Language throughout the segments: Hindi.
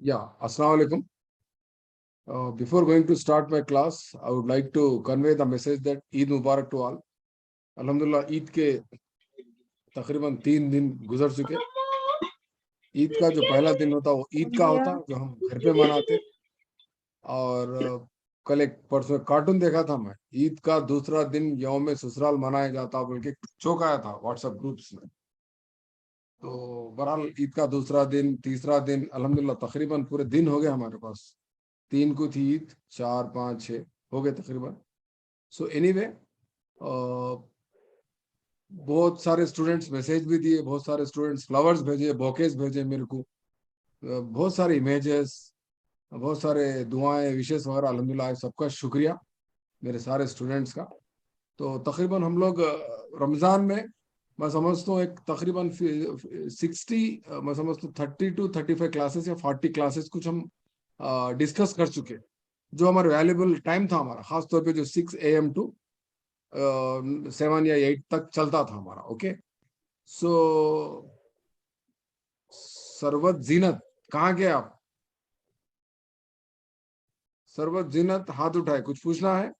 Yeah, Assalamu alaikum. Before going to start my class, I would like to convey the message that Eid Mubarak to all. Alhamdulillah, Eid के तकरीबन 3 दिन गुजर चुके। ईद का जो पहला दिन होता वो ईद का होता जो हम घर पे मनाते। और कल एक परसों कार्टून देखा था मैं, ईद का दूसरा दिन यौम ससुराल मनाया जाता बोल के चौंक आया था व्हाट्सएप ग्रुप्स में। तो बहरहाल ईद का दूसरा दिन, तीसरा दिन, अल्हम्दुलिल्लाह तकरीबन पूरे दिन हो गए हमारे पास। 3 को थी ईद, 4, 5, 6 हो गए तकरीबन। सो एनीवे, बहुत सारे स्टूडेंट्स मैसेज भी दिए, बहुत सारे स्टूडेंट्स फ्लावर्स भेजे, बोकेस भेजे मेरे को, बहुत सारे इमेजेस, बहुत सारे दुआएं, विशेष वगैरह। अल्हम्दुलिल्लाह सबका शुक्रिया मेरे सारे स्टूडेंट्स का। तो तकरीबन हम लोग रमज़ान में मैं समझता हूँ एक तकरीबन 60, मैं समझता हूँ 30 to 35 क्लासेस या 40 क्लासेस कुछ हम डिस्कस कर चुके। जो हमारा वैल्यूबल टाइम था हमारा, खास तौर पे जो 6 AM to 7 या 8 तक चलता था हमारा। ओके, सो सरवत जीनत कहाँ गए आप? सरवत जीनत हाथ उठाए, कुछ पूछना है?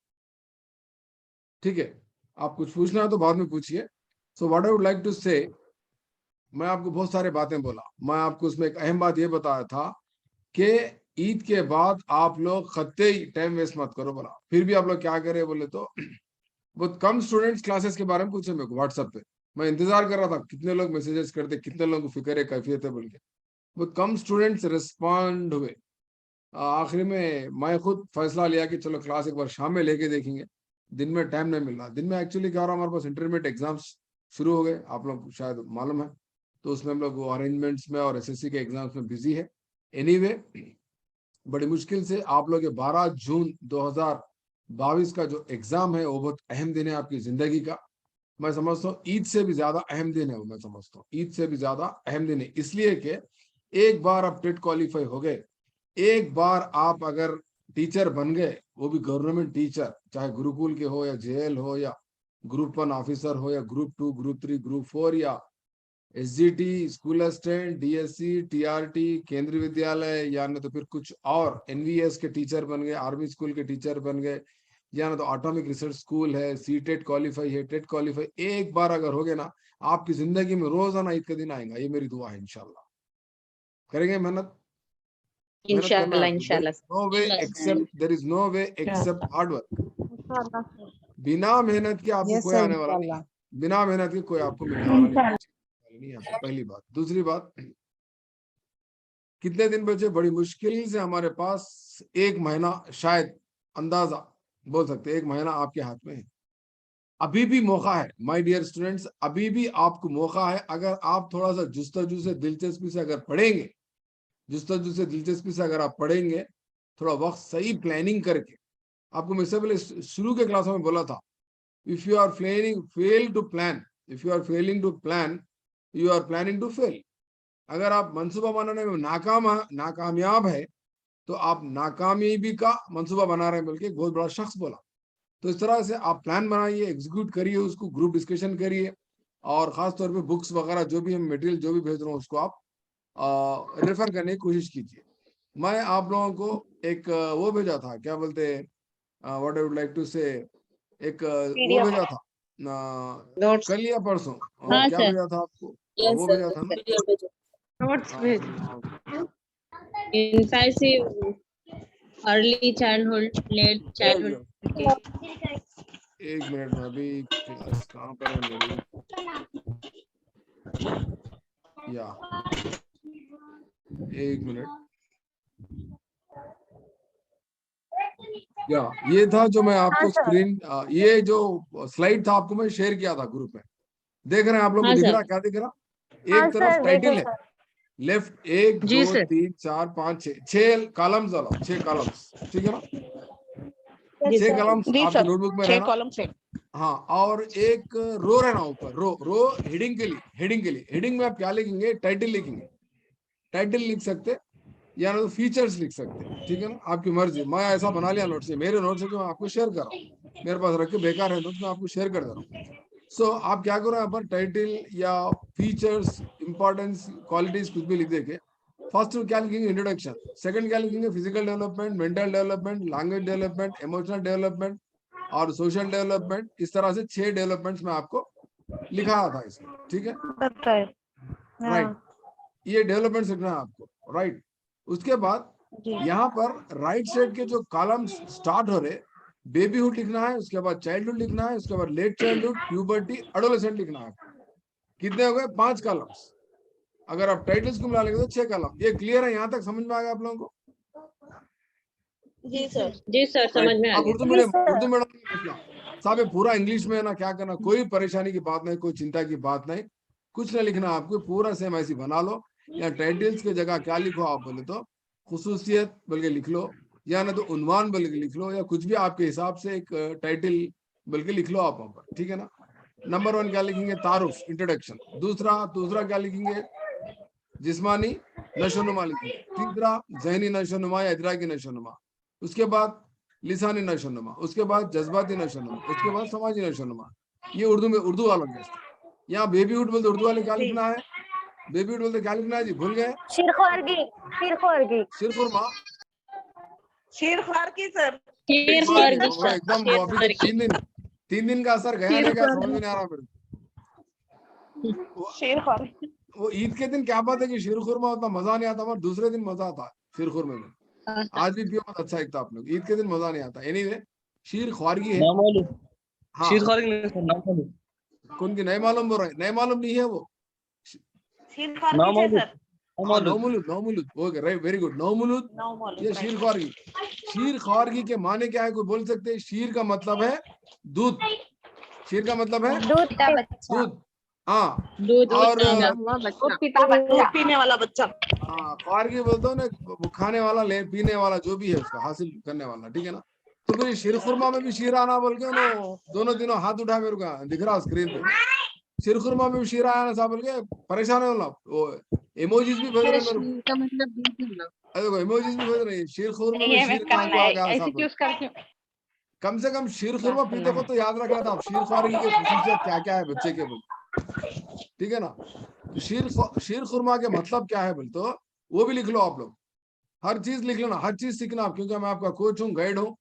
ठीक है, आप कुछ पूछना है तो बाद में पूछिए। So what I would like to say, मैं आपको बहुत सारे बातें बोला, मैं आपको उसमें एक अहम बात ये बताया था कि ईद के बाद आप लोग खत्ते ही टाइम वेस्ट मत करो बोला। फिर भी आप लोग क्या करें बोले तो बहुत कम स्टूडेंट्स क्लासेस के बारे में पूछे मेरे को व्हाट्सएप पे। मैं इंतजार कर रहा था कितने लोग मैसेजेस करते, कितने लोगों को फिक्र है, कैफियत है बोल के। बहुत कम स्टूडेंट्स रिस्पॉन्ड हुए। आखिर में मैं खुद फैसला लिया कि चलो क्लास एक बार शाम में लेके देखेंगे, दिन में टाइम नहीं मिल रहा। दिन में एक्चुअली क्या हो रहा, हमारे पास इंटरमीडिएट एग्जाम्स शुरू हो गए, आप लोग शायद मालूम है। तो उसमें हम लोग अरेंजमेंट्स में और एसएससी के एग्जाम्स में बिजी है। एनीवे, बड़ी मुश्किल से आप लोग 12 जून 2022 का जो एग्जाम है वो बहुत अहम दिन है आपकी जिंदगी का। मैं समझता हूँ ईद से भी ज्यादा अहम दिन है वो। मैं समझता हूँ ईद से भी ज्यादा अहम दिन है, इसलिए कि एक बार आप टेट क्वालिफाई हो गए, एक बार आप अगर टीचर बन गए, वो भी गवर्नमेंट टीचर, चाहे गुरुकुल के हो या जेएल हो या ग्रुप 1 ऑफिसर हो या ग्रुप 2, ग्रुप 3, ग्रुप 4 या SGT, school assistant, DSC, TRT, केंद्रीय विद्यालय, या न तो फिर कुछ और एनवीएस के टीचर बन गए, आर्मी स्कूल के टीचर बन गए, या ना तो एटॉमिक रिसर्च स्कूल है, सी टेट क्वालिफाई है, टेट क्वालिफाई एक बार अगर हो गए ना, आपकी जिंदगी में रोजाना ईद का दिन आएगा। ये मेरी दुआ है, इंशाल्लाह करेंगे मेहनत। मेहनत करना है आपको। There is no way except hard work. बिना मेहनत के आपको कोई आने वाला नहीं, बिना मेहनत के कोई आपको मिलने वाला नहीं है। पहली बात। दूसरी बात, कितने दिन बचे? बड़ी मुश्किल से हमारे पास 1 महीना, शायद अंदाजा बोल सकते 1 महीना आपके हाथ में है। अभी भी मौका है माय डियर स्टूडेंट्स, अभी भी आपको मौका है। अगर आप थोड़ा सा जुस्तजू से, दिलचस्पी से अगर पढ़ेंगे, जुस्तजू से दिलचस्पी से अगर आप पढ़ेंगे, थोड़ा वक्त सही प्लानिंग करके। आपको मैं इससे पहले शुरू के क्लास में बोला था, if you are fail to plan, if you are failing to plan, you are planning to fail. अगर आप मंसूबा बनाने में नाकामयाब है, तो आप नाकामयाबी का मंसूबा बना रहे हैं, बल्कि एक बहुत बड़ा शख्स बोला। तो इस तरह से आप प्लान बनाइए, एग्जीक्यूट करिए, उसको ग्रुप डिस्कशन करिए, और खास तौर पे बुक्स वगैरह जो भी हम मटेरियल जो भी भेज रहे हैं उसको आप रेफर करने की कोशिश कीजिए। मैं आप लोगों को एक वो भेजा था, क्या बोलते हैं, what I would like to say, एक वो भेजा था कल या परसों, क्या भेजा था आपको? वो भेजा था ना, Incisive early childhood, late childhood. एक मिनट में, अभी क्लास कहाँ पर है मेरी? या एक मिनट। या ये था जो मैं आपको स्क्रीन, ये जो स्लाइड था आपको मैं शेयर किया था ग्रुप में। देख रहे हैं आप लोग को? दिख रहा, क्या दिख रहा? एक तरफ टाइटल है, लेफ्ट 1 2 3 4 5 6 कॉलम्स वाला, 6 कॉलम्स, ठीक है ना? 6 कॉलम्स आपके नोटबुक में रहना। हाँ, और एक रो रहना ऊपर, रो हेडिंग के लिए, हेडिंग में आप क्या लिखेंगे? टाइटल लिखेंगे। टाइटल लिख सकते या ना तो फीचर्स लिख सकते, ठीक है ना? आपकी मर्जी। मैं ऐसा बना लिया नोट से, मेरे नोट से जो मैं आपको शेयर कर रहा हूँ, मेरे पास रख के बेकार है नोट्स, मैं आपको शेयर कर दे रहा हूँ। सो आप क्या करो, यहाँ पर टाइटल या फीचर्स, इंपॉर्टेंस, क्वालिटीज कुछ भी लिख देके फर्स्ट क्या लिखेंगे, इंट्रोडक्शन, सेकंड क्या लिखेंगे, physical development, mental development, language development, emotional development और सोशल डेवलपमेंट। इस तरह से 6 डेवलपमेंट्स में आपको लिखा था इसमें, ठीक है, राइट। ये डेवलपमेंट लिखना है आपको, राइट। उसके बाद यहाँ पर राइट साइड के जो कॉलम स्टार्ट हो रहे, बेबीहुड लिखना है, उसके बाद चाइल्डहुड लिखना है, उसके बाद लेट चाइल्डहुड, प्यूबर्टी, एडोलेसेंट लिखना है। कितने हो गए, 5 कॉलम्स। अगर आप टाइटल्स को मिला लेंगे तो 6 कॉलम। ये क्लियर है, यहाँ तक समझ में आ गया आप लोगों को? जी सर समझ में आ अब गया। उर्दू मीडियम साहब, ये पूरा इंग्लिश में है ना, क्या करना, कोई परेशानी की बात नहीं, कोई चिंता की बात नहीं, कुछ नहीं लिखना आपको, पूरा सेम ऐसी बना लो। या टाइटल्स की जगह क्या लिखो आप बोले तो खुसूसियत बोल के लिख लो, या ना तो उन्वान बोल के लिख लो, या कुछ भी आपके हिसाब से एक टाइटल बोल के लिख लो आप वहाँ पर, ठीक है ना। नंबर 1 क्या लिखेंगे, तारुफ, इंट्रोडक्शन। दूसरा क्या लिखेंगे, जिस्मानी नशोनुमा लिखेंगे। तीसरा जहनी नशोनुमा या इदराकी नशोनुमा। उसके बाद लिसानी नशोनुमा, उसके बाद जज्बाती नशोनुमा, उसके बाद समाजी नशोनुमा। ये उर्दू में, उर्दू वालों के। यहाँ बेबीहुड बोलते उर्दू वाले क्या लिखना है, बेबीहुड बोलते क्या लिखना है जी, भूल गए? शिरखुरमा, शीरख्वारगी सर। एकदम वो अभी तो 3 दिन का असर गया नहीं, क्या समझ में नहीं आ रहा मेरे को। शीरख्वारगी। वो ईद के दिन क्या बात है कि शीरखुरमा उतना मजा नहीं आता, मगर दूसरे दिन मजा आता है शीरखुरमे में। आज भी पियो, बहुत अच्छा लगता है आप लोग। ईद के दिन मजा नहीं आता। एनीवे, शीर ख्वारगी है। हाँ, शीर ख्वारगी नहीं सर, नाम मालूम। कौन की नहीं मालूम बोल रहे हैं? नहीं मालूम नहीं है वो। शीरख्वारगी है सर। नौमुलुद, ओके, राइट, वेरी गुड, नौमुलुद। ये शीर ख्वारगी। शीर ख्वारगी के माने क्या है, कोई बोल सकते हैं? शीर का मतलब है दूध। शीर का मतलब है दूध, हाँ। दूध और पीने वाला बच्चा। हाँ, ख्वारगी बोलते हो ना, वो खाने वाला, ले पीने वाला, जो भी है उसका हासिल करने वाला, ठीक है ना। तो फिर शीर खुरमा में भी शीर आना बोल के दोनों दिनों हाथ उठा, मेरे को दिख रहा स्क्रीन पे। शीर खुरमा में भी शीर आया ना साहब बोल के परेशान है ना। वो इमोजीज भी भेज रहे हैं मेरे को, देखो इमोजीज भी भेज रहे हैं। शीर खुरमा में शीर कहाँ को आ गया साहब। कम से कम शीर खुरमा पीते को तो याद रखना था शीर ख्वारगी के खुसूसियत क्या क्या है बच्चे के बोल, ठीक है ना। शीर खुरमा के मतलब क्या है बोल तो वो भी लिख लो आप लोग। हर चीज लिख लेना, हर चीज सीखना, क्योंकि मैं आपका कोच हूँ, गाइड हूँ,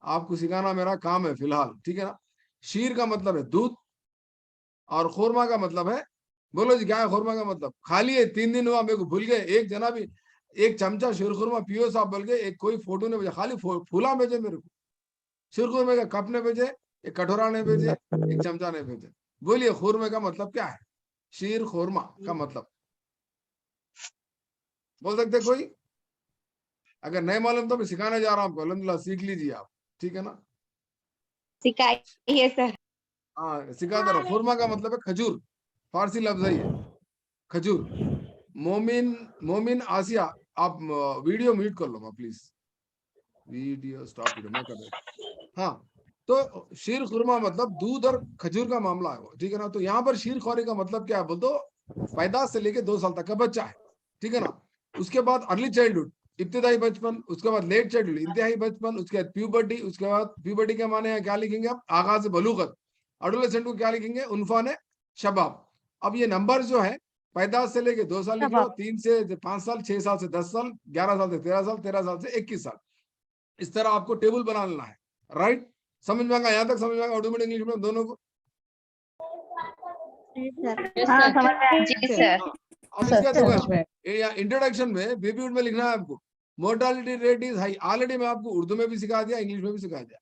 आपको सिखाना मेरा काम है फिलहाल, ठीक है ना। शीर का मतलब है दूध, और खुरमा का मतलब है, बोलो जी क्या है खुरमा का मतलब? खाली है, 3 दिन हुआ, मेरे को भूल गए। एक जना भी 1 चमचा शीर खुरमा पियो साहब बोल के एक कोई फोटो ने भेजा, खाली फूला भेजे मेरे को। शीर खुरमे का कप ने भेजे, एक कटोरा ने भेजे, एक चमचा ने भेजे। बोलिए खुरमे का मतलब क्या है? शीर खुरमा का मतलब बोल सकते कोई? अगर नहीं मालूम तो मैं सिखाने जा रहा हूँ आपको, अल्हम्दुलिल्लाह सीख लीजिए आप, ठीक है ना। सिखाइए सर। हाँ, सिखाता रहो। खुरमा का मतलब है खजूर, फारसी लफ्ज है ये, खजूर। मोमिन आसिया, आप वीडियो म्यूट कर लो प्लीज, वीडियो स्टॉप वीडियो मैं कर रहा। हाँ, तो शीर खुरमा मतलब दूध और खजूर का मामला है वो, ठीक है ना। तो यहाँ पर शीर ख्वारी का मतलब क्या है बोल तो पैदाश से लेके 2 साल तक का बच्चा है, ठीक है ना। उसके बाद अर्ली चाइल्डहुड, इब्तिदाई बचपन, उसके बाद लेट चाइल्डहुड, इंतहाई बचपन, उसके बाद प्यूबर्टी, उसके बाद प्यूबर्टी के माने क्या लिखेंगे आप? आगाज बलूगत। एडोलेसेंट को क्या लिखेंगे? उनफान शबाब। अब ये नंबर जो है पैदाश से लेके 2 साल लिख लो, 3 से 5 साल, 6 साल से 10 साल, 11 साल से 13 साल, 13 साल से 21 साल। इस तरह आपको टेबल बना लेना है, राइट। समझ में आएगा? यहाँ तक समझ में आएगा उर्दू में इंग्लिश में दोनों को? जी सर। अब इसका देखो इंट्रोडक्शन में बेबीहुड में लिखना है आपको mortality rate is high. Already मैं आपको उर्दू में भी सिखा दिया, इंग्लिश में भी सिखा दिया।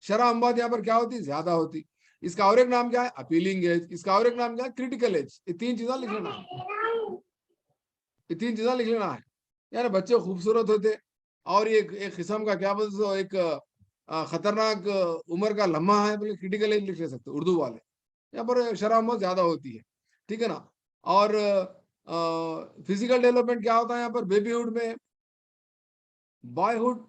शरह अम्बाद यहाँ पर क्या होती? ज्यादा होती। इसका और एक नाम क्या है? Appealing age. इसका और एक नाम क्या है? Critical age. ये 3 चीजें लिख लेना है, ये 3 चीजें लिख लेना है। यार बच्चे खूबसूरत होते, और ये एक किस्म का क्या बोलते हो, एक खतरनाक उम्र का लम्हा है बोले क्रिटिकल एज लिख ले सकते उर्दू वाले। यहाँ पर शरह अम्बाद ज्यादा होती है, ठीक है ना। और फिजिकल डेवलपमेंट क्या होता है यहाँ पर? बेबीहुड में boyhood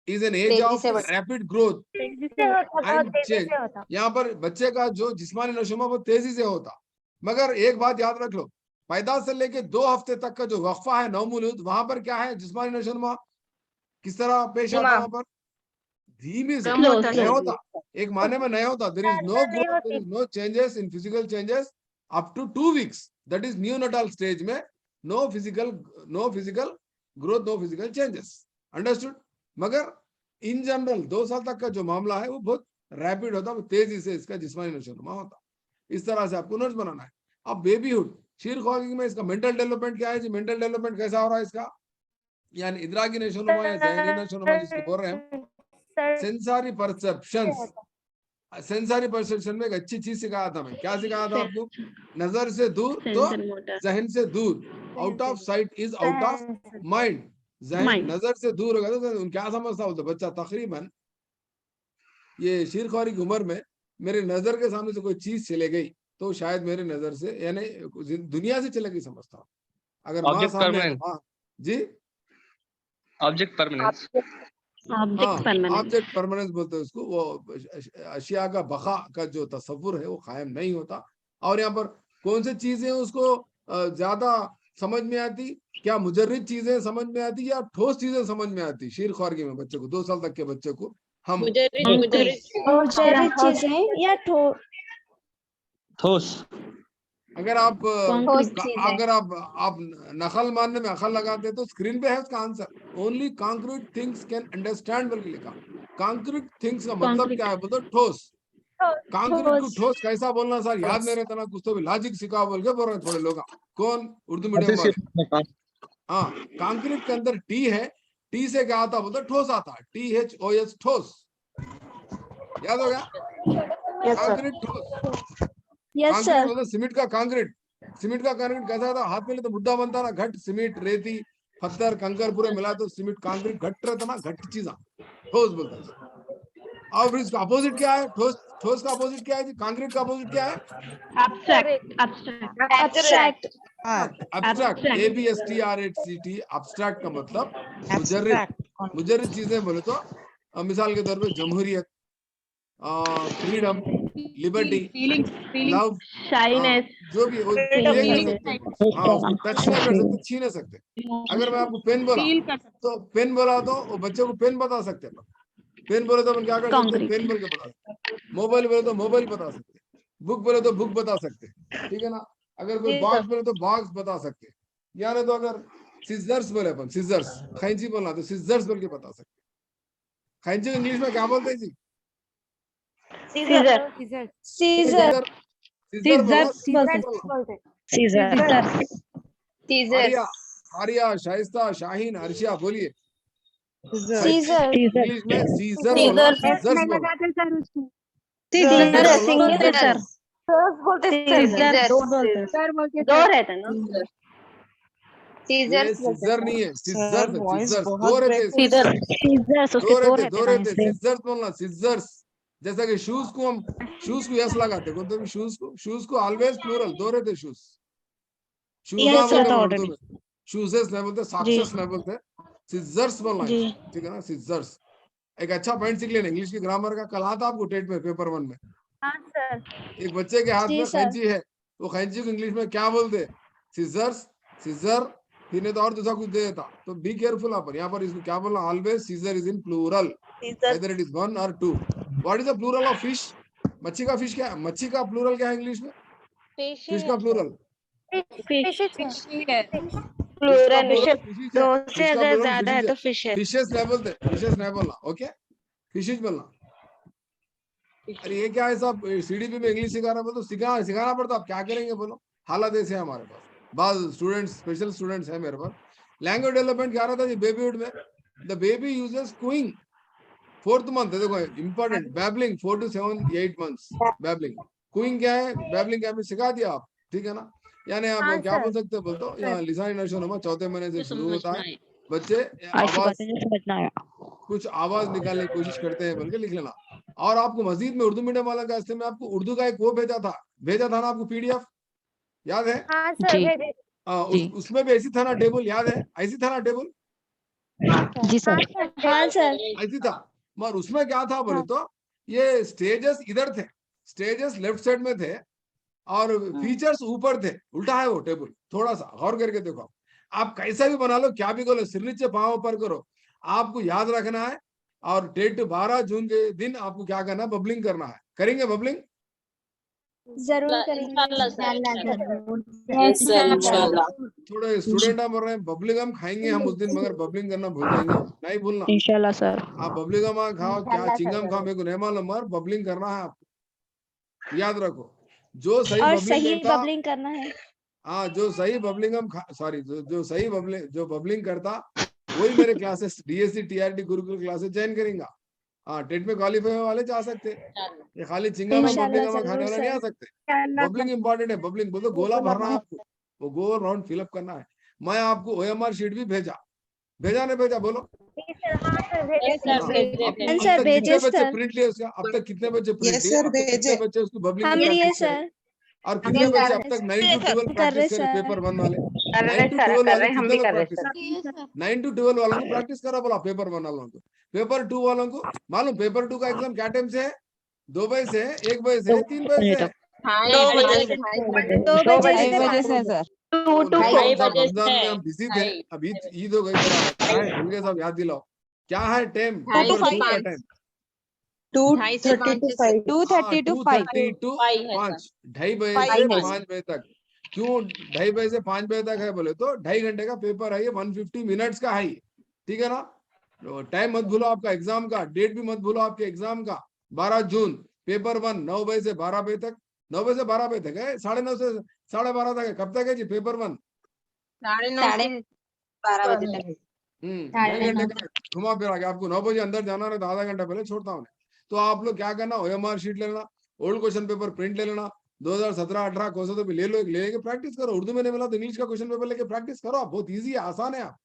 is an age of rapid growth and change. यहाँ पर बच्चे का जो जिस्मानी नशोमा वो तेजी से होता, मगर एक बात याद रख लो, पैदाश से लेके 2 हफ्ते तक का जो वक्फा है नौमुलूद, वहां पर क्या है? जिस्मानी नशोमा किस तरह पेश आता है? वहां पर धीमे से नहीं होता, एक माने में नहीं होता। There is no growth, there is no changes in physical changes up to 2 weeks, that is neonatal stage में no physical growth, no physical changes, understood. मगर इन जनरल 2 साल तक का जो मामला है वो बहुत रैपिड होता है, तेजी से इसका जिस्मानी नशोनुमा होता है। इस तरह से आपको नोट्स बनाना है। अब बेबीहुड शीर ख्वारी में इसका मेंटल डेवलपमेंट क्या है जी? मेंटल डेवलपमेंट कैसा हो रहा है इसका? यानी इदराकी नशोनुमा या ज़हनी नशोनुमा जिसको बोल रहे हैं हम, सेंसरी परसेप्शंस। सेंसरी परसेप्शन में एक अच्छी चीज सिखाया था मैं। क्या सिखाया था आपको? नजर से दूर तो जहन से दूर, out of site is out of mind. जहन नजर से दूर होगा तो क्या समझता हो? तो बच्चा तकरीबन ये शीरख्वारी की उम्र में मेरे नजर के सामने से कोई चीज चले गई तो शायद मेरे नजर से यानी दुनिया से चले गई समझता हूँ। अगर माँ सामने है, माँ जी, ऑब्जेक्ट परमानेंस, ऑब्जेक्ट परमानेंस बोलते हैं उसको। वो अशिया का बका का जो तस्वुर है वो कायम नहीं होता। और यहाँ पर कौन सी चीजें उसको ज्यादा समझ में आती? क्या मुजर्रिद चीजें समझ में आती या ठोस चीजें समझ में आती? शीर ख्वारगी में बच्चे को, 2 साल तक के बच्चे को हम मुजर्रिद चीजें या ठोस। अगर आप नकल मानने में अकल लगाते तो स्क्रीन पे है उसका answer. Only concrete things can understand बोल के लिखा। कॉन्क्रीट थिंग्स का मतलब क्या है? बोलो ठोस। कॉन्क्रीट को ठोस कैसा बोलना सर? याद नहीं रहता ना, कुछ तो भी लॉजिक सिखाओ बोल के बोल रहे थोड़े लोग। कौन? उर्दू मीडियम वाले। हाँ, कॉन्क्रीट के अंदर टी है, टी से क्या आता? बोलते ठोस आता, THOS, ठोस। याद हो गया? कॉन्क्रीट ठोस। कांक्रीट मतलब सीमेंट का कांक्रीट। सीमेंट का कांक्रीट कैसा था? हाथ में ले तो मुद्दा बनता ना, घट सीमेंट, रेती, पत्थर, कंकर पूरे मिला तो सीमेंट कांक्रीट घट रहता ना, घट चीजा ठोस बोलता है। और इसका अपोजिट क्या है? ठोस। ठोस का अपोजिट क्या है? कांक्रीट का अपोजिट क्या है? एब्स्ट्रैक्ट। Abstract, ABSTRACT। एब्स्ट्रैक्ट का मतलब मुजर्रिद। मुजर्रिद चीजें बोले तो मिसाल के तौर पे जमहूरियत, फ्रीडम, लिबर्टी, लव, शाइनेस, जो भी वो देख नहीं सकते। हाँ, उसको टच नहीं कर सकते, छीन नहीं सकते। अगर मैं आपको पेन बोला तो पेन बोला तो वो बच्चे को पेन बता सकते हैं। पेन बोले तो अपन क्या कर सकते हैं? पेन बोल के बता सकते। मोबाइल बोले तो मोबाइल बता सकते। बुक बोले तो बुक बता सकते, ठीक है ना। अगर कोई बॉक्स बोले तो बॉक्स बता सकते। यानी तो अगर सिजर्स बोले अपन, सिजर्स, खैंची बोलना तो सिजर्स बोल के बता सकते। खैंची इंग्लिश में क्या बोलते हैं जी? सीजर। सीजर। आर्या, शाइस्ता, शाहीन, अर्शिया बोलिए। सीजर। इंग्लिश में सीजर बोलना, सीजर्स बोलना। दो रहते ना। ये सीजर नहीं है, सिजर्स, सिजर्स दो रहते, दो रहते, सिजर्स बोलना, सिजर्स। जैसा कि शूज को हम शूज को यस लगाते, बोलते हैं शूज को ऑलवेज प्लूरल, दो रहते शूज। शूजा बोलते हैं उर्दू में, शूजेस नहीं बोलते, सॉक्सेस नहीं बोलते, सिजर्स बोलना है, ठीक है ना, सिजर्स। एक अच्छा पॉइंट सीख लेना इंग्लिश की ग्रामर का। कल आता आपको टेट में, पेपर 1 में। एक बच्चे के हाथ में कैंची है, वो कैंची को इंग्लिश में क्या बोलते? सिजर्स, सीजर, फिर नहीं तो और दूसरा कुछ दे देता। तो बी केयरफुल अपन यहाँ पर इसको क्या बोलना? Always seizure is in plural, either it is 1 or 2. What is the plural of fish? मच्छी का फिश क्या है? मच्छी का प्लूरल क्या है इंग्लिश में? फिश का प्लूरल ज्यादा है तो फिश है। फिशेस नहीं बोलते, फिशेस नहीं बोलना, ओके, फिशेस बोलना। अरे ये क्या है साहब, CDP में इंग्लिश सिखा रहा है, तो सिखाना पड़ता। आप क्या करेंगे बोलो? हालात ऐसे है हमारे पास। बाद स्टूडेंट्स, स्पेशल स्टूडेंट्स है मेरे पास। लैंग्वेज डेवलपमेंट क्या रहा था जी? बेबीहुड में the baby uses cooing 4th month है, देखो important. Babbling 4 to 7, 8 months babbling. Cooing क्या है? बैबलिंग क्या है सिखा दिया आप, ठीक है ना। यानी आप क्या बोल सकते हो? बोलते यहाँ लिसानी नशोनुमा 4th महीने से शुरू होता है। बच्चे आवाज, कुछ आवाज निकालने की कोशिश करते हैं, बल्कि लिख लेना। और आपको मजीद में उर्दू मीडियम वाला का में आपको उर्दू का एक वो भेजा था ना आपको, PDF याद है? उसमें भी ऐसी था ना टेबल, याद है? ऐसी था ना टेबल जी सर। हाँ सर। ऐसी था। मगर उसमें क्या था बोले तो ये स्टेजेस इधर थे, स्टेजेस लेफ्ट साइड में थे और फीचर्स ऊपर थे। उल्टा है वो टेबल, थोड़ा सा गौर करके देखो। आप कैसा भी बना लो, क्या भी करो, सिर नीचे पांव ऊपर करो, आपको याद रखना है। और डेट 12 जून के दिन आपको क्या करना है? बबलिंग करना है। करेंगे बबलिंग? जरूर करेंगे इंशाल्लाह सर यस सर इंशाल्लाह। थोड़े स्टूडेंट हम बोल रहे हैं बबली गम खाएंगे हम उस दिन, मगर बबलिंग करना भूल जाएंगे, नहीं भूलना। इंशाल्लाह सर। आप बबली गम खाओ क्या चिंगम खाओ मेरे को नहीं मालूम, मगर बबलिंग करना है आपको, याद रखो। जो सही और बबलिंग सही करता, बबलिंग करना है। हाँ जो सही बबलिंग हम सॉरी जो सही बबलिंग करता वही मेरे classes DSC TRT Gurukul classes join करेंगे। हाँ टेट में क्वालिफाई वाले जा सकते हैं, ये खाली चिंगम और बबलिंग इंशाल्लाह खाने वाले नहीं आ सकते। बबलिंग इंपॉर्टेंट है, बबलिंग बोलो गोला भरना है आपको, वो गोल राउंड फिलअप करना है। मैं आपको ओएमआर शीट भी भेजा नहीं भेजा बोलो। यस सर हाँ, भेजे अब भेजे सर तक भेजे कितने बच्चे सर। प्रिंट लिए उसका, अब तक कितने बच्चे प्रिंट यस लिए, सर अब तक कितने भेजे। बच्चे उसकी बबलिंग हम की लिए प्रैक्टिस सर। करें, और कितने बच्चे अब तक 9 to 12 कर रहे प्रैक्टिस करें सर। पेपर 1 वाले, कर 9 रहे to सर 12 कर वाले रहे हम कितने भी लोग कर रहे प्रैक्टिस सर। 9 to 12 वालों को प्रैक्टिस करा बोला पेपर 1 वालों को। पेपर 2 वालों को मालूम पेपर 2 का एग्जाम क्या टाइम से है, 2 बजे से है, 1 बजे से है, 3 बजे से है। 2 बजे से 2 बजे से ढाई सर। बजे से। 2 तो to नहीं 4 मालूम साहब, बजे रमजान से में हम बिजी थे, ढाई अब ईद हो गई मेरा, क्या है भूल गए साहब, याद दिलाओ क्या है टाइम, ढाई पेपर से 2 का 5 टाइम। 2:30 to 5। 2:30 to 5। 2:30 to पाई है 5, 2:30 बजे पाई से है। 5 बजे तक। क्यों 2:30 बजे से 5 बजे तक है बोले तो 2.5 घंटे का पेपर है, ये 150 मिनट्स का है, ठीक है ना। तो टाइम मत भूलो आपका एग्जाम का, डेट भी मत भूलो आपके एग्जाम का, 12 जून पेपर 1 9 बजे से 12 बजे तक, 9 बजे से 12 बजे तक है, 9:30 से 12:30 तक है, कब तक है जी पेपर 1? 12 बजे तक। 2.5 घंटे का घुमा फिरा के, आपको 9 बजे अंदर जाना है तो आधा घंटा पहले छोड़ता हूँ। तो आप लोग क्या करना, ओएमआर शीट ले लेना, ओल्ड क्वेश्चन पेपर प्रिंट ले लेना, 2017-18 क्वेश्चन तो भी ले लो, लेके प्रैक्टिस करो। उर्दू में नहीं मिला तो इंग्लिश का क्वेश्चन पेपर लेके प्रैक्टिस करो, आप बहुत इजी है, आसान है आप,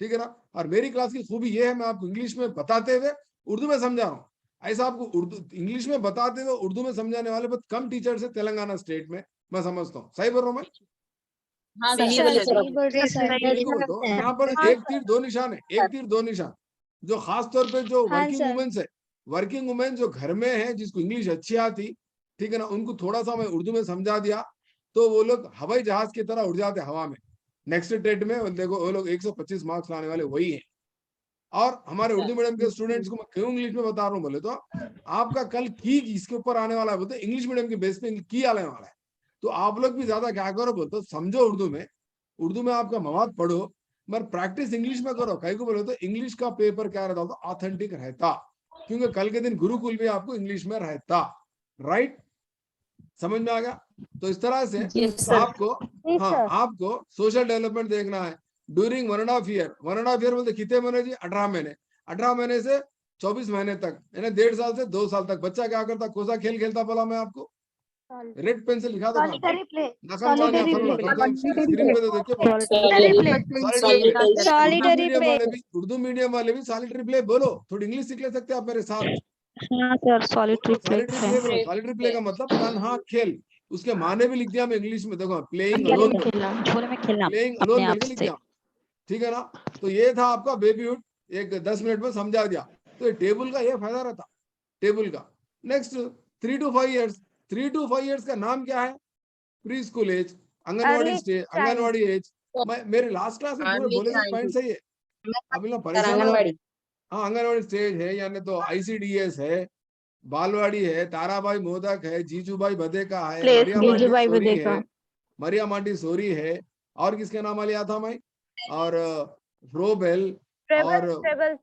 ठीक है ना। और मेरी क्लास की खूबी ये है, मैं आपको इंग्लिश में बताते हुए उर्दू में समझा रहा हूँ। ऐसा आपको उर्दू इंग्लिश में बताते हुए उर्दू में समझाने वाले बहुत कम टीचर्स है तेलंगाना स्टेट में, मैं समझता हूँ। सही बोल रहा हूँ मैं? हाँ सर सही बोले सही बोल रहे सर। सही बोल रहा हूँ। यहाँ पर एक तीर दो निशान है, एक तीर दो निशान। जो खास तौर पे जो हाँ वर्किंग सर। वुमेन्स है, वर्किंग वुमेन जो घर में है, जिसको इंग्लिश अच्छी आती, ठीक है ना, उनको थोड़ा सा मैं उर्दू में समझा दिया तो वो लोग हवाई जहाज की तरह उड़ जाते हवा में। नेक्स्ट टेट में देखो वो लोग 125 मार्क्स लाने वाले वही है। और हमारे उर्दू मीडियम के स्टूडेंट्स को मैं क्यों इंग्लिश में बता रहा हूँ बोले तो, आपका कल की इसके ऊपर आने वाला है, बोलते इंग्लिश मीडियम के बेस पे की आने वाला है। तो आप लोग भी ज्यादा क्या करो बोलते समझो उर्दू में आपका मवाद पढ़ो, मगर प्रैक्टिस इंग्लिश में करो। कहीं को बोलो तो इंग्लिश का पेपर क्या रहता था, ऑथेंटिक रहता, क्योंकि कल के दिन गुरुकुल भी आपको इंग्लिश में रहता, राइट, समझ में आ गया। तो इस तरह से यस सर। आपको, हाँ आपको सोशल डेवलपमेंट देखना है ड्यूरिंग 1.5 ईयर। 1.5 ईयर बोलते कितने महीने जी, 18 महीने, 18 महीने से 24 महीने तक, यानी 1.5 साल से 2 साल तक बच्चा क्या करता, कौन सा खेल खेलता बोला मैं आपको, रेड पेन से लिखा था, स्क्रीन पे तो देखिए, सॉलिटरी प्ले। उर्दू मीडियम वाले भी सॉलिटरी प्ले बोलो, थोड़ी इंग्लिश सीख ले सकते हैं आप मेरे साथ। हाँ sir solitary play. Solitary play का मतलब तन्हा खेल, उसके माने भी लिख दिया मैं इंग्लिश में, देखो प्लेइंग अलोन, झोले में खेलना प्लेइंग अपने अलोन आप करके लिख से। दिया, ठीक है ना। तो ये था आपका बेबीहुड, एक 10 मिनट में समझा दिया। तो ये टेबल का ये फायदा रहता, टेबल का। Next 3 to 5 years, 3 to 5 years का नाम क्या है, pre school age, anganwadi stage, anganwadi age. मैं मेरे लास्ट क्लास में पूरे बोले थे पॉइंट सही है, अभी ना परेशान हो। हाँ आंगनवाड़ी स्टेज है, यानी तो आईसीडीएस है, बालवाड़ी है, ताराबाई मोदक है, जीजूबाई बदेका है, मरिया माटी सोरी है, और किसके नाम लिया था मैं, और फ्रोबेल, और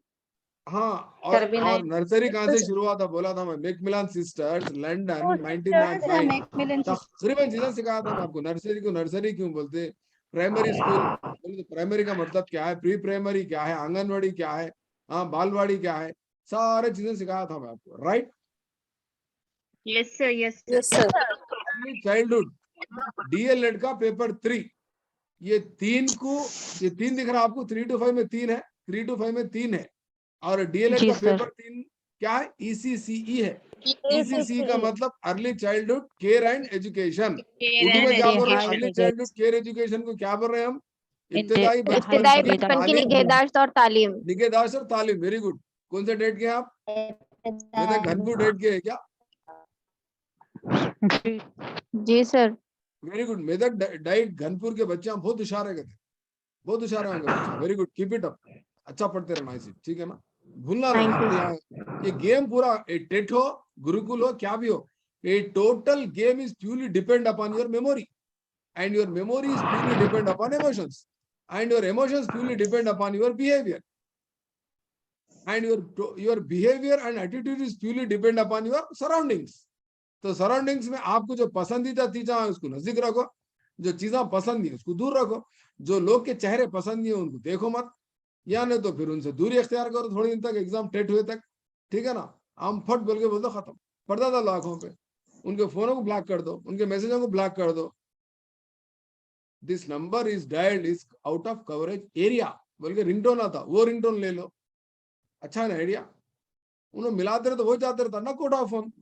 हाँ और नर्सरी कहाँ से शुरू हुआ था बोला था मैं, मैकमिलन सिस्टर्स, लंदन 1909, तकरीबन चीजें सिखाया था मैं आपको। नर्सरी को नर्सरी क्यों बोलते, प्राइमरी स्कूल बोले तो प्राइमरी का मतलब क्या है, प्री प्राइमरी क्या है, आंगनवाड़ी क्या है, हाँ बालवाड़ी क्या है, सारे चीजें सिखाया था मैं आपको, right. Yes sir yes yes sir. Childhood DElEd का पेपर 3, ये 3 दिख रहा है आपको, 3 to 5 में 3 है, 3 to 5 में 3 है, और डीएलएड का पेपर 3 क्या है, ईसीसीई है। ईसीसी का मतलब early childhood care and education. Urdu में क्या बोल रहे हैं, अर्ली चाइल्डहुड केयर एजुकेशन को क्या बोल रहे हैं हम, इब्तदाई बचपन की निगहदाश्त और तालीम। निगहदाश्त और तालीम, वेरी गुड। कौन से डेट के हैं आप, मेरे घनपुर डेट के है क्या, जी sir. Very good. Medak DIET Ghanpur के बच्चे हम बहुत होशियार है, बहुत होशियार होंगे बच्चे, very good, keep it up, अच्छा पढ़ते रहना इसे, ठीक है ना, भूलना नहीं। आपको यहाँ ये गेम पूरा टेट हो गुरुकुल हो क्या भी हो, A total game is purely depend upon your memory, and your memory is purely depend upon emotions, and your emotions purely depend upon your behavior, and your behavior and attitude is purely depend upon your surroundings. तो सराउंडिंग्स में आपको जो पसंदीदा चीजें हैं उसको नजदीक रखो, जो चीजें पसंद नहीं उसको दूर रखो, जो लोग के चेहरे पसंद नहीं है उनको देखो मत, या नहीं तो फिर उनसे दूरी अख्तियार करो थोड़े दिन तक, एग्जाम टेट हुए तक, ठीक है ना। हम फट बोल के बोल दो खत्म, पर्दा डालो आंखों पे, उनके फोनों को ब्लॉक कर दो, उनके मैसेजों को ब्लॉक कर दो। This number is dialled is out of coverage area बोल के रिंगटोन आता, वो रिंगटोन ले लो, अच्छा है ना आइडिया। उन्होंने मिलाते रहे तो हो जाते रहता ना कोड ऑफ फोन,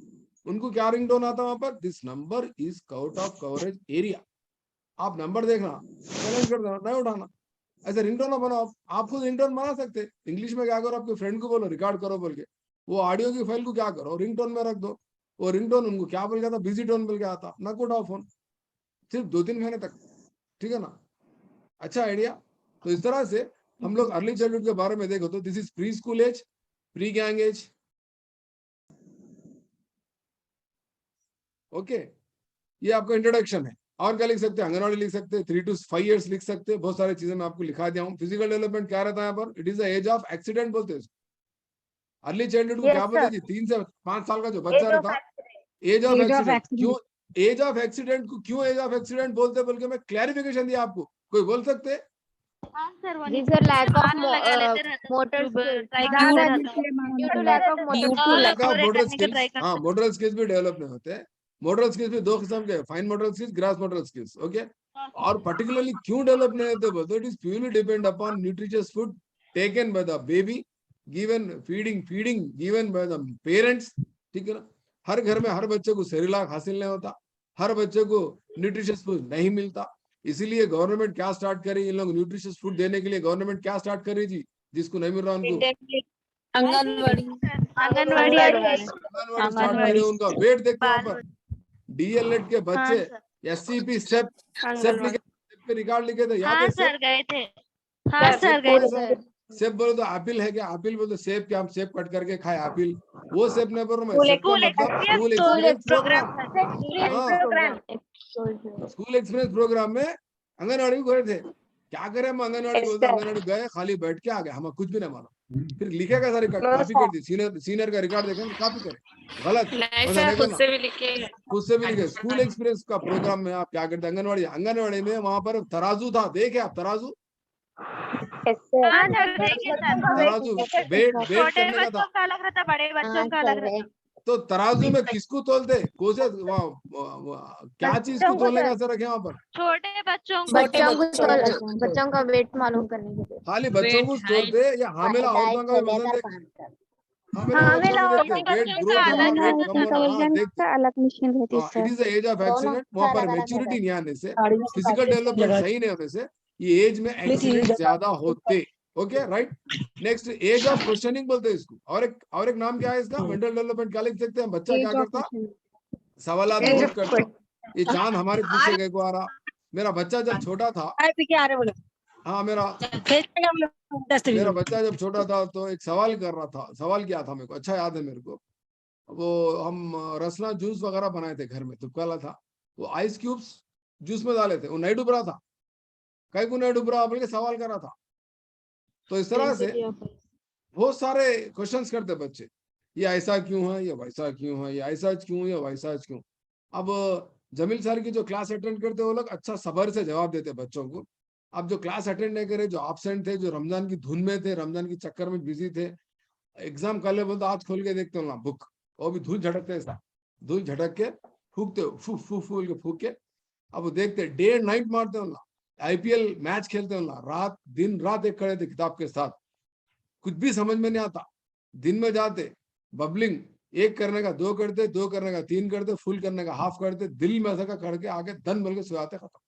उनको क्या रिंगटोन आता वहां पर, this number is out of coverage area. आप नंबर देखना, साइलेंट कर देना, नहीं उठाना, ऐसे रिंगटोन ना बनाओ। आप खुद रिंगटोन बना सकते, इंग्लिश में क्या करो, आपके फ्रेंड को बोलो रिकॉर्ड करो बोल के, वो ऑडियो की फाइल को क्या करो रिंगटोन में रख दो, वो रिंगटोन उनको क्या बोल के आता, बिजी टोन बोल के आता, ना कोड ऑफ फोन, सिर्फ 2-3 महीने तक, ठीक है ना। अच्छा आइडिया। तो इस तरह से हम लोग अर्ली चाइल्डहुड के बारे में देखो तो this is pre school age, pre gang age, okay. ये आपका इंट्रोडक्शन है। और क्या लिख सकते हैं, आंगनवाड़ी लिख सकते हैं, 3 to 5 years लिख सकते हैं, बहुत सारी चीजें मैं आपको लिखा दिया हूँ। फिजिकल डेवलपमेंट क्या रहता है यहाँ पर, it is the age of accident बोलते हैं। अर्ली चाइल्डहुड को क्या बोलते हैं जी, 3 से 5 साल का जो बच्चा रहता, एज ऑफ एक्सीडेंट। क्यों एज ऑफ एक्सीडेंट को क्यों एज ऑफ एक्सीडेंट बोलते बोल के मैं क्लैरिफिकेशन दिया आपको, कोई बोल सकते हैं? जी sir, lack of motor skills, हाँ मोटर स्किल्स भी डेवलप नहीं होते हैं। मोटर स्किल्स भी 2 किस्म के, fine motor skills, gross motor skills, okay. और पर्टिकुलरली क्यों डेवलप नहीं होते बोलते, it is purely depend upon nutritious food taken by the baby, given feeding given by the parents, ठीक है ना। हर घर में हर बच्चे को सेरेलाक हासिल नहीं होता, हर बच्चे को न्यूट्रिशियस फूड नहीं मिलता, इसीलिए गवर्नमेंट क्या स्टार्ट करे, इन लोग न्यूट्रिशियस फूड देने के लिए गवर्नमेंट क्या स्टार्ट करे जी, जिसको नहीं मिल रहा उनको आंगनवाड़ी स्टार्ट करे। उनका वेट देखते हैं पर डीएलएड के बच्चे एससीपी स्टेप लिखे पे रिकॉर्ड लिखे थे, याद है सर? गए थे। हाँ सर गए थे। सेब बोलो तो एप्पल है क्या, एप्पल बोलो तो सेब क्या, हम सेब कट करके खाए एप्पल, वो सेब नहीं बोल रहा मैं, सेब का मतलब school experience programme, school experience programme में आंगनवाड़ी गए थे। क्या करे, हम आंगनवाड़ी बोलते, आंगनवाड़ी गए खाली बैठ के आ गए, हमें कुछ भी नहीं मालूम, फिर लिखेगा सारी कॉपी कर दी, सीनियर का रिकॉर्ड देखें कॉपी करे, गलत खुद से भी लिखे। स्कूल एक्सपीरियंस का प्रोग्राम में आप क्या करते, आंगनवाड़ी में वहां पर तराजू था, देखे आप तराजू, तराजू वेट करने का था, अलग रहता, बड़े बच्चों का अलग रहता। तो तराजू में किसको तोलते, कोसे क्या चीज को तोलने का असर रखे वहां पर, छोटे बच्चों का वेट मालूम करने के लिए, खाली बच्चों को तोलते या हामिला औरतों का वजन देखते, हामिला औरतों का वेट ग्रोथ अलग मशीन रहती है it is the age of accident. वहां पर मैच्योरिटी नहीं आने से, फिजिकल डेवलपमेंट सही नहीं होने से ये एज में एक्सीडेंट ज्यादा होते, okay right. Next age of questioning बोलते हैं इसको, और एक नाम क्या है इसका, मेंटल डेवलपमेंट क्या लिख सकते हैं, बच्चा क्या करता, सवाल बहुत करता। ये चांद हमारे पीछे गए को आ रहा, मेरा बच्चा जब छोटा था, हाँ मेरा बच्चा जब छोटा था तो एक सवाल कर रहा था, सवाल क्या था मेरे को अच्छा याद है मेरे को, वो हम रसना जूस वगैरह बनाए थे घर में, तुपकाला था, वो आइस क्यूब्स जूस में डाले थे, वो नहीं डूब रहा था, कहीं को नहीं डूब रहा बोल के सवाल कर रहा था। तो इस तरह से बहुत सारे क्वेश्चंस करते बच्चे, ये ऐसा क्यों है, ये वैसा क्यों है, ये ऐसा क्यों, ये वैसा क्यों। अब जमील सर की जो क्लास अटेंड करते वो लोग अच्छा सबर से जवाब देते बच्चों को। अब जो क्लास अटेंड नहीं करे, जो एब्सेंट थे, जो रमजान की धुन में थे, रमजान के चक्कर में बिजी थे, एग्जाम कर ले बोलते आज खोल के देखते हो ना बुक, वो भी धूल झटकते ऐसा, धूल झटक के फूकते हो, फू फू फूल के फूक के, अब वो देखते डे एंड नाइट मारते हो ना, आईपीएल मैच खेलते हो ना, रात दिन रात एक खड़े थे किताब के साथ, कुछ भी समझ में नहीं आता। दिन में जाते बबलिंग 1 करने का 2 करते, 2 करने का 3 करते, फुल करने का हाफ करते, दिल में ऐसा करके आगे धन बोल के सुहाते, खत्म।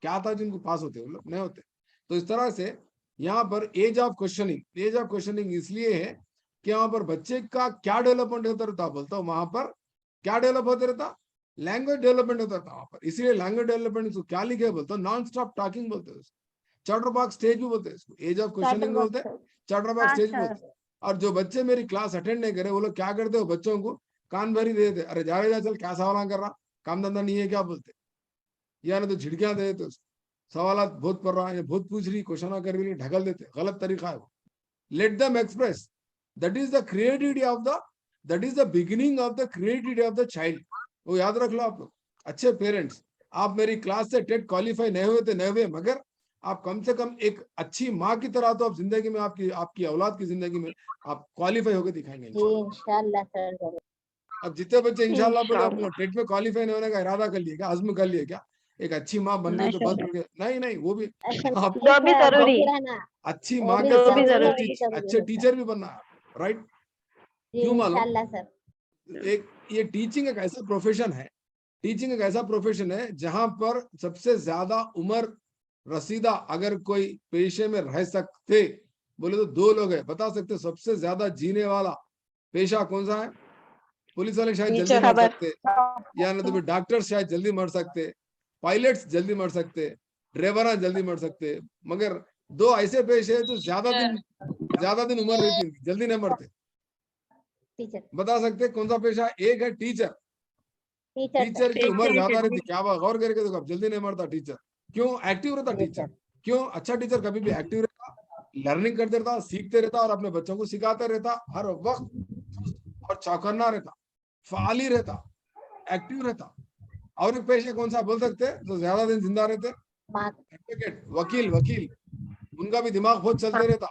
क्या था जिनको पास होते वो लोग नहीं होते। तो इस तरह से यहाँ पर एज ऑफ क्वेश्चनिंग इसलिए है कि यहाँ पर बच्चे का क्या डेवलपमेंट होता रहता, बोलता हूँ वहां पर क्या डेवलप होता रहता, लैंग्वेज डेवलपमेंट होता था वहां पर, इसलिए लैंग्वेज डेवलपमेंट इसको क्या लिखे बोलते हो, नॉन स्टॉप टॉकिंग बोलते हैं, चैटरबॉक्स स्टेज भी बोलते हैं इसको, एज ऑफ क्वेश्चनिंग बोलते हैं, चैटरबॉक्स स्टेज भी बोलते हैं। और जो बच्चे मेरी क्लास अटेंड नहीं करे वो लोग क्या करते हो, बच्चों को कान भरी दे देते, अरे जा चल क्या सवाल कर रहा, काम धंधा नहीं है क्या बोलते, या ना तो झिड़कियां दे देते, सवाल बहुत पढ़ रहा है, बहुत पूछ रही, क्वेश्चन कर भी ढकल देते, गलत तरीका है वो। Let them express, that is the creativity of the, that is the beginning of the creativity of the child. वो याद रख लो आप लोग। अच्छे पेरेंट्स, आप मेरी क्लास से टेट क्वालिफाई नहीं हुए थे, नहीं हुए, मगर आप कम से कम एक अच्छी माँ की तरह तो आप जिंदगी में, आपकी औलाद की जिंदगी में आप क्वालिफाई होकर दिखाएंगे इंशाल्लाह सर। अब जितने बच्चे इंशाल्लाह बोले आप लोग टेट में क्वालिफाई नहीं होने का इरादा कर लिए क्या, अज़्म कर लिए क्या, एक अच्छी माँ बन गई तो बस हो गया? नहीं, वो भी आप वो भी जरूरी अच्छी माँ के साथ अच्छे टीचर भी बनना है, राइट? क्यों मालूम? इंशाल्लाह सर। एक ये टीचिंग एक ऐसा प्रोफेशन है, टीचिंग एक ऐसा प्रोफेशन है जहां पर सबसे ज्यादा उम्र रसीदा अगर कोई पेशे में रह सकते बोले तो 2 लोग हैं, बता सकते सबसे ज्यादा जीने वाला पेशा कौन सा है? पुलिस वाले शायद जल्दी मर सकते, या ना तो डॉक्टर शायद जल्दी मर सकते, पायलट्स जल्दी मर सकते, ड्राइवर जल्दी मर सकते, मगर 2 ऐसे पेशे हैं जो ज्यादा दिन उम्र रहती है, जल्दी नहीं मरते। टीचर बता सकते कौन सा पेशा? एक है टीचर। टीचर की उम्र ज्यादा रहती, क्या बात, गौर करके देखो, जल्दी नहीं मरता टीचर। क्यों? एक्टिव रहता टीचर। क्यों? अच्छा टीचर कभी भी एक्टिव रहता, लर्निंग करते रहता, सीखते रहता और अपने बच्चों को सिखाते रहता, हर वक्त और चौकन्ना रहता, फाली रहता, एक्टिव रहता। और एक पेशा कौन सा बोल सकते जो ज्यादा दिन जिंदा रहते? एडवोकेट, वकील, उनका भी दिमाग बहुत चलते रहता,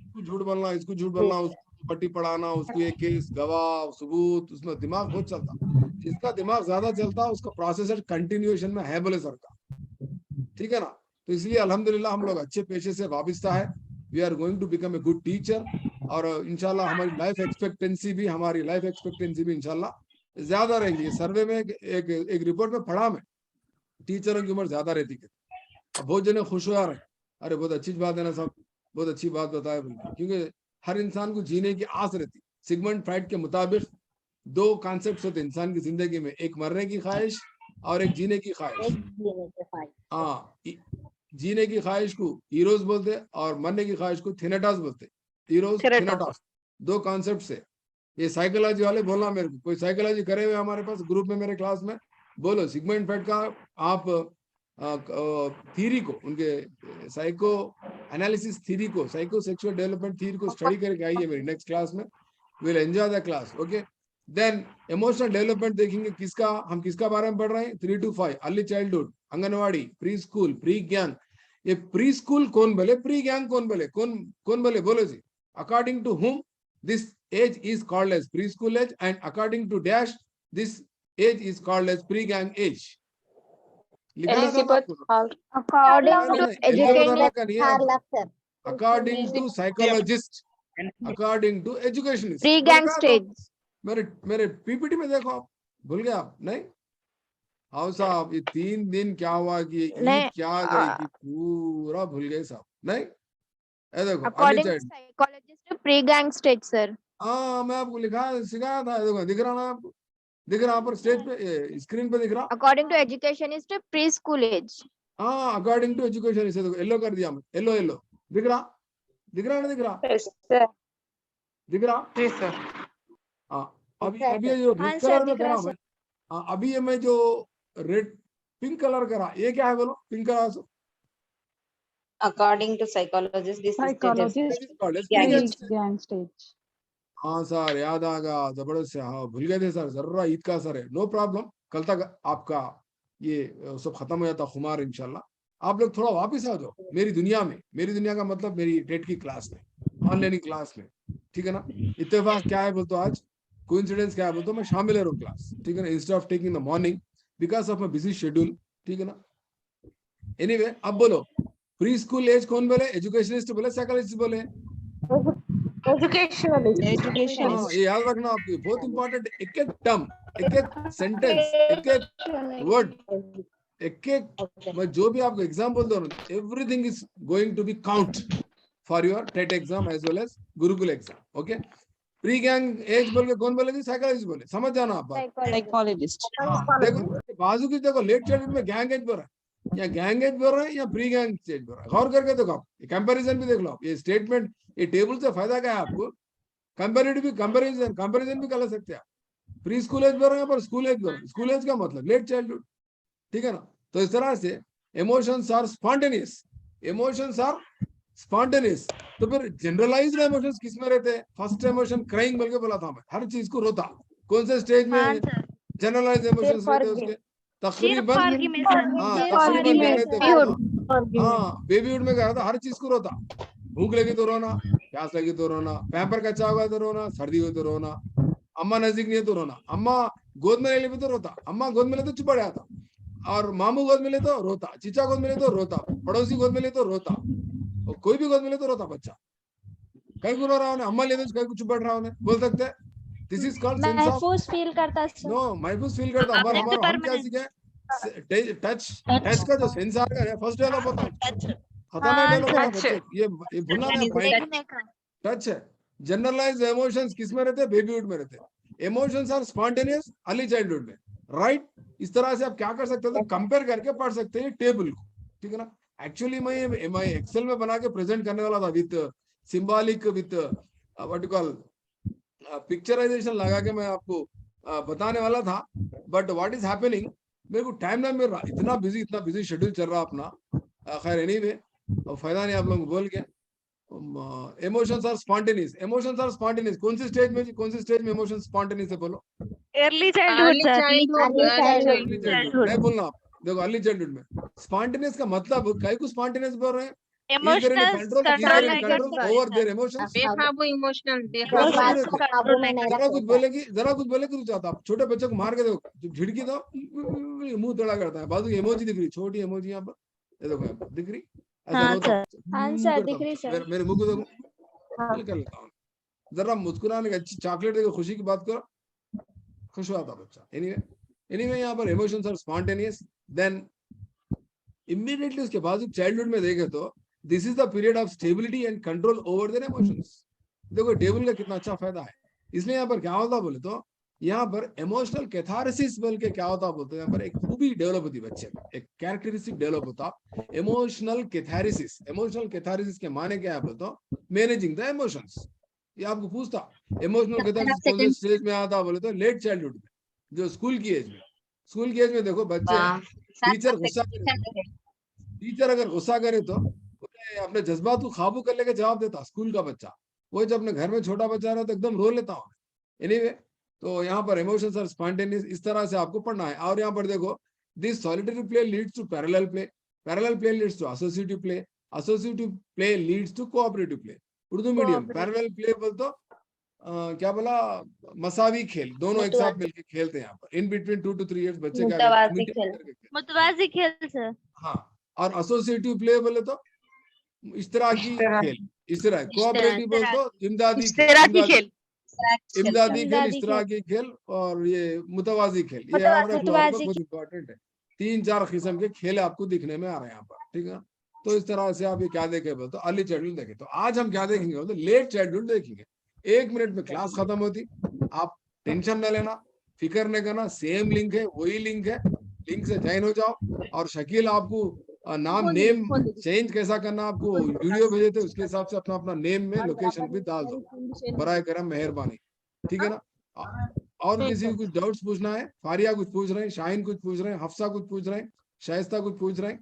इसको झूठ बोलना, इसको झूठ बोलना, उसको पट्टी पढ़ाना, उसको एक केस, गवाह, सबूत, उसमें दिमाग बहुत चलता। जिसका दिमाग ज्यादा चलता उसका प्रोसेसर कंटिन्यूएशन में है बोले सरकार, ठीक है ना? तो इसलिए अल्हम्दुलिल्लाह हम लोग अच्छे पेशे से वाबिस्ता है। We are going to become a good teacher, और इंशाल्लाह हमारी लाइफ एक्सपेक्टेंसी भी इंशाल्लाह ज्यादा रहेगी। सर्वे में एक रिपोर्ट में पढ़ा मैं, टीचरों की उम्र ज्यादा रहती है। अब बहुत जने खुश हो रहे, अरे बहुत अच्छी बात है ना साहब, बहुत अच्छी बात बताया, क्योंकि हर इंसान को जीने की आस रहती। सिगमंड फ्राइड के मुताबिक 2 कॉन्सेप्ट होते इंसान की जिंदगी में, एक मरने की ख्वाहिश और एक जीने की ख्वाहिश। हाँ, जीने की ख्वाहिश को हीरोज बोलते और मरने की ख्वाहिश को थेनेटास बोलते। हीरोज, थेनेटास, 2 कॉन्सेप्ट से। ये साइकोलॉजी वाले बोलना मेरे को, कोई साइकोलॉजी करे हुए हमारे पास ग्रुप में, मेरे क्लास में, बोलो सिगमंड फ्राइड का आप थ्योरी को, उनके साइको एनालिसिस थ्योरी को, साइको सेक्सुअल डेवलपमेंट थ्योरी को स्टडी करके आइए मेरी नेक्स्ट क्लास में, will enjoy the class, okay? Then emotional development देखेंगे, हम किसका बारे में पढ़ रहे हैं? 3 to 5 early childhood, anganwadi, pre school, pre ज्ञान। ये प्री स्कूल कौन बोले, प्री ज्ञान कौन बोले, कौन बोले, बोलो जी? According to whom this age is called as pre school age, and according to dash this age is called as pre ज्ञान age. According to psychologist, according to educationist, pre gang stage. मेरे पीपीटी में देखो, आप भूल गए आप? नहीं आओ साहब, ये 3 दिन क्या हुआ कि ईद क्या गई थी, पूरा भूल गए साहब। नहीं देखो, according to psychologist pre gang stage sir. हाँ, मैं आपको सिखाया था, देखो दिख रहा ना आपको, दिख रहा पर स्टेज पे, स्क्रीन पे दिख रहा। According to educationist pre school age. हाँ, अकॉर्डिंग टू एजुकेशन, इसे देखो येलो कर दिया मैं, येलो दिख रहा ना, दिख रहा? जी सर। हाँ, अभी ये जो रेड कलर में करा मैं, अभी ये मैं जो रेड पिंक कलर करा, ये क्या है बोलो? Pink colour According to psychologists, this is gang stage. हाँ सर, याद आ गया, जबरदस्त से। हाँ, भूल गए थे सर, जरूर ईद का सर है, नो प्रॉब्लम, कल तक आपका ये सब खत्म हो जाता खुमार इंशाल्लाह। आप लोग थोड़ा वापस आ जाओ मेरी दुनिया में, मेरी दुनिया का मतलब मेरी टेट की क्लास में, ऑनलाइन क्लास में, ठीक है ना? इत्तेफाक क्या है बोलते हो आज, कोइंसिडेंस क्या है बोलते हो, मैं शामिल हूँ क्लास, ठीक है ना, instead of taking the morning because of my busy schedule, ठीक है ना? एनीवे, अब बोलो प्री स्कूल एज कौन बोले? एजुकेशनिस्ट बोले, साइकोलॉजिस्ट बोले? एजुकेशन। हाँ, ये याद रखना आपको, बहुत इंपॉर्टेंट। एक एक टर्म, एक एक सेंटेंस, एक एक वर्ड, एक एक मैं जो भी आपको एग्जाम बोल दो, everything is going to be count for your TET exam as well as Gurukul exam, okay? Pre gang age बोल के कौन बोलेगी? साइकोलॉजिस्ट बोले, समझ जाना आप बात। साइकोलॉजिस्ट। देखो बाजू की देखो, लेट चाइल्डहुड में गैंग एज बोल रहा है, या गैंग एज बोल रहा है, या प्री गैंग स्टेज बोल रहा है, गौर करके देखो आप, कंपैरिजन भी देख लो आप। ये स्टेटमेंट, ये टेबल से फायदा क्या है आपको? कंपैरिजन भी कर सकते हैं आप। प्री स्कूल एज बोल रहे हैं, पर स्कूल एज बोल रहे हैं। स्कूल एज का मतलब लेट चाइल्डहुड, ठीक है ना। तो इस तरह से emotions are spontaneous, emotions are spontaneous. तो फिर जनरलाइज्ड इमोशंस किस में रहते हैं? फर्स्ट इमोशन क्राइंग बोल के बोला था मैं, हर चीज को रोता। कौन से स्टेज में जनरलाइज्ड इमोशंस रहते हैं उसके? तकरीबन हाँ तकरीबन क्या रहते हैं? हाँ बेबीहुड में क्या होता, हर चीज को रोता। भूख लगी तो रोना, प्यास लगी तो रोना, पैम्पर कच्चा हुआ तो रोना, सर्दी हुई तो रोना, अम्मा नजदीक नहीं है तो रोना, अम्मा गोद में ले ली तो रोता, अम्मा गोद में ले तो चुप पड़ जाता, और मामू गोद में ले तो रोता, चीचा गोद में ले तो रोता, पड़ोसी गोद में ले तो रोता, और कोई भी गोद में ले तो रोता बच्चा। कहीं को रो रहा है, अम्मा ले तो कहीं को चुप बैठ रहा है, बोल सकते हैं this is called sense of महफूज फील करता सर। नो महफूज फील करता। हमारा हम क्या सीखे? टच, टच का जो सेंस आ रहा है फर्स्ट डेवलप होता है, खतरनाक डेवलप होता है बच्चे। ये भूलना नहीं, टच है। जनरलाइज्ड इमोशंस किस में रहते हैं? बेबीहुड में रहते हैं। Emotions are spontaneous early childhood में, राइट। इस तरह से आप क्या कर सकते हो, तो कंपेयर करके पढ़ सकते हैं टेबल को, ठीक है ना। एक्चुअली मैं एक्सेल में बना के प्रेजेंट करने वाला था with symbolic, with what you call picturisation लगा के मैं आपको बताने वाला था, बट व्हाट इज हैपनिंग, मेरे को टाइम ना मिल रहा, इतना बिजी शेड्यूल चल रहा अपना। खैर एनीवे, फायदा नहीं आप लोगों को बोल के। Emotions are spontaneous, emotions are spontaneous. कौन सी स्टेज में इमोशंस स्पॉन्टेनियस है बोलो? अर्ली चाइल्डहुड नहीं बोलना आप, देखो अर्ली चाइल्डहुड में स्पॉन्टेनियस का मतलब कई को स्पॉन्टेनियस बोल रहे हैं, कंट्रोल ओवर देयर इमोशंस। जरा कुछ बोले कि चाहता, आप छोटे बच्चे को मार के देखो, जब झिड़की दो मुंह टेढ़ा करता है, बाजू इमोजी दिख रही, छोटी इमोजी यहाँ पर, ये देखो यहाँ पर दिख रही, ऐसा रोता, दिख रही सर। मेरे मुंह को देखो, कर लेता हूँ। जरा मुस्कुराने की अच्छी चॉकलेट देखो, खुशी की बात करो, खुश हुआ था बच्चा। एनीवे यहाँ पर emotions are spontaneous. Then immediately उसके बाद चाइल्डहुड में देखे तो this is the period of stability and control over their emotions. देखो टेबल का कितना अच्छा फायदा है। इसलिए यहाँ पर क्या होता बोले तो, यहाँ पर इमोशनल कैथारसिस बोल के क्या होता बोलते हैं, यहाँ पर एक खूबी डेवलप होती है बच्चे में, एक कैरेक्टरिस्टिक डेवलप होता इमोशनल कैथारसिस। इमोशनल कैथारसिस के माने क्या है बोलते हो? Managing the emotions. ये आपको पूछता इमोशनल कैथारसिस कौन से स्टेज में आता बोले तो लेट चाइल्डहुड में, जो स्कूल की एज में। स्कूल की एज में देखो बच्चे, टीचर अगर गुस्सा करे तो अपने जज्बात को काबू कर लेके जवाब देता स्कूल का बच्चा। वो जब अपने घर में छोटा बच्चा रहा तो एकदम रो लेता हूँ। एनीवे, तो यहाँ पर इमोशंस आर स्पॉन्टेनियस, इस तरह से आपको पढ़ना है। और यहाँ पर देखो, this solitary play leads to parallel play, parallel play leads to associative play, associative play leads to cooperative play. Urdu medium parallel play बोल तो क्या बोला, मसावी खेल, दोनों एक साथ मिलकर खेलते हैं यहाँ पर। इन बिटवीन 2 to 3 years बच्चे क्या करते हैं? मुतवाजी खेल सर। हाँ, और एसोसिएटिव प्ले बोले तो इश्तराकी खेल, इश्तराक। कोऑपरेटिव बोले तो इमदादी खेल, इश्तराकी खेल, और ये मुतवाजी खेल। ये याद रखो, बहुत इंपॉर्टेंट है। 3-4 किस्म के खेल आपको दिखने में आ रहे हैं यहाँ पर, ठीक है। तो इस तरह से आप ये क्या देखे बोलते, अर्ली चाइल्डहुड देखे। तो आज हम क्या देखेंगे बोलते, लेट चाइल्डहुड देखेंगे। 1 मिनट में क्लास खत्म होती, आप टेंशन न लेना, फिक्र न करना, सेम लिंक है, वही लिंक है, लिंक से ज्वाइन हो जाओ। और शकील आपको नेम चेंज कैसा करना, आपको वीडियो भेजे थे, उसके हिसाब से अपना अपना नेम में लोकेशन भी डाल दो, बराए करम मेहरबानी, ठीक है ना। और किसी को कुछ डाउट्स पूछना है? फारिया कुछ पूछ रहे हैं, शाहीन कुछ पूछ रहे हैं, हफ्सा कुछ पूछ रहे हैं, शाइस्ता कुछ पूछ रहे हैं,